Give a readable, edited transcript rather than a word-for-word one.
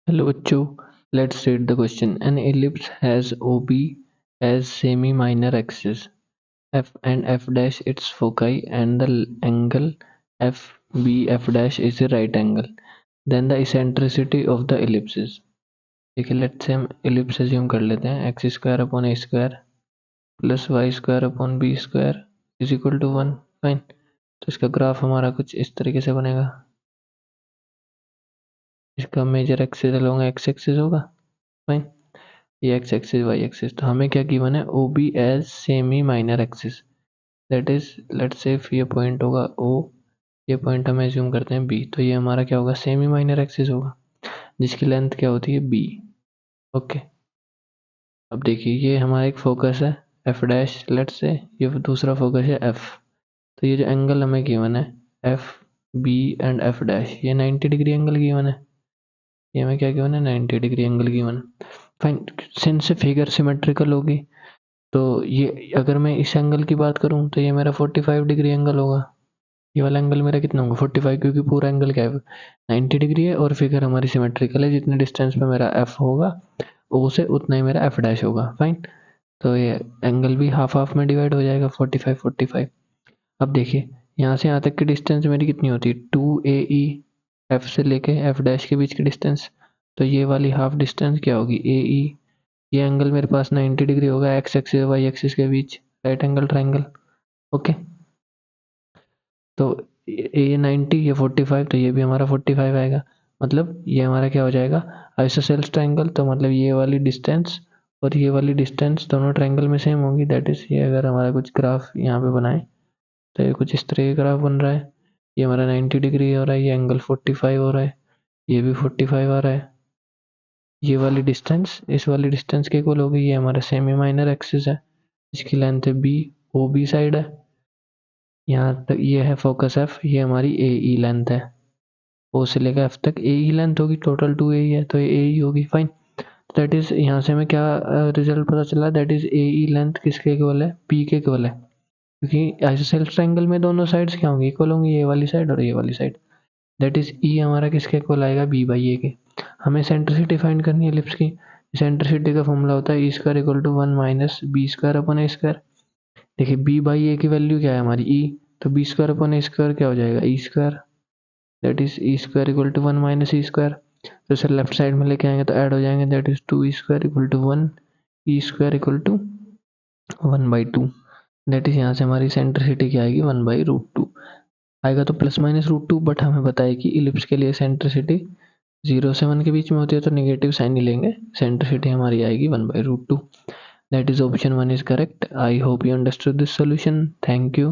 Hello बच्चों, let's read the question. An ellipse has OB as semi-minor axis, F and F dash its foci, and the angle FB F dash is a right angle. Then the eccentricity of the ellipses. ठीक है, let's say हम ellipse assume कर लेते हैं x square upon a square plus y square upon b square is equal to 1. Fine, तो इसका graph हमारा कुछ इस तरीके से बनेगा. इसका major axis along x axis होगा. फाइन, ये एक्स एक्सिस वाई एक्सिस. तो हमें क्या गिवन है, O B as semi minor axis. That is let's say ये पॉइंट होगा ओ, ये पॉइंट हम एज्यूम करते हैं बी. तो ये हमारा क्या होगा, सेमी माइनर एक्सिस होगा जिसकी लेंथ क्या होती है बी. ओके, अब देखिए ये हमारा एक फोकस है एफ डैश, लेट्स से ये दूसरा फोकस है एफ. तो ये जो एंगल हमें गिवन है F B and F dash, ये 90 डिग्री एंगल गिवन है. ये हमें क्या गिवन है, 90 डिग्री एंगल गिवन है. फाइन, सिंस फिगर सिमेट्रिकल होगी तो ये अगर मैं इस एंगल की बात करूं तो ये मेरा 45 डिग्री एंगल होगा. ये वाला एंगल मेरा कितना होगा 45, क्योंकि पूरा एंगल क्या है 90 डिग्री है और फिगर हमारी सिमेट्रिकल है. जितने डिस्टेंस पे मेरा एफ होगा ओ से उतना ही मेरा एफ डैश होगा. फाइन, तो ये एंगल भी हाफ हाफ में डिवाइड हो जाएगा 45. अब देखिए यहाँ से यहाँ तक की डिस्टेंस मेरी कितनी होती है 2AE, एफ से लेके एफ डैश के बीच की डिस्टेंस. तो ये वाली हाफ डिस्टेंस क्या होगी AE. ये एंगल मेरे पास 90 डिग्री होगा एक्स एक्सिस वाई एक्सिस के बीच, राइट एंगल ट्राइंगल. ओके, तो ये 90, ये 45, तो ये भी हमारा 45 आएगा. मतलब ये हमारा क्या हो जाएगा, आइसोसेल्स ट्राइंगल. तो मतलब ये वाली डिस्टेंस और ये वाली डिस्टेंस दोनों ट्राइंगल में सेम होगी. दैट इज ये अगर हमारा कुछ ग्राफ यहाँ पे बनाए तो ये कुछ इस तरह का ग्राफ बन रहा है. ये हमारा 90 डिग्री हो रहा है, ये एंगल 45 हो रहा है, ये भी 45 आ रहा है. ये वाली डिस्टेंस इस वाली डिस्टेंस के इक्वल होगी. ये हमारा सेमी माइनर एक्सिस है, इसकी लेंथ है बी, ओ बी साइड है. यहाँ तक ये है फोकस एफ, ये हमारी ए ई लेंथ है. ओ से लेकर एफ तक ए ई लेंथ होगी, टोटल 2 ए ई है तो ये ए ई होगी. फाइन, दैट इज यहाँ से हमें क्या रिजल्ट पता चला, that is a E length किसके इक्वल है, पी के इक्वल है. क्योंकि आइसोसेल्स ट्रायंगल में दोनों साइड्स क्या होंगी, इक्वल होंगी, ये वाली साइड और ये वाली साइड. दैट इज ई हमारा किसके इक्वल आएगा, बी बाई ए के. हमें सेंट्रिसिटी फाइंड करनी है एलिप्स की. सेंट्रिसिटी का फॉर्मूला होता है E square equal to 1 minus B square upon A square. देखिए बी बाई ए की वैल्यू क्या है हमारी ई, तो B square upon A square क्या हो जाएगा E square. That is E square equal to 1 minus E square. तो सर लेफ्ट साइड में लेके आएंगे तो ऐड हो जाएंगे. That is 2 E square equal to 1 E square equal to 1/2. That is यहाँ से हमारी सेंट्रिसिटी क्या आएगी 1/√2 आएगा. तो प्लस माइनस √2, बट हमें बताया कि इलिप्स के लिए सेंट्रिसिटी 0 से 1 के बीच में होती है तो नेगेटिव साइन ही लेंगे. सेंट्रिसिटी हमारी आएगी 1/√2. That is option 1 is correct. I hope you understood this solution. Thank you.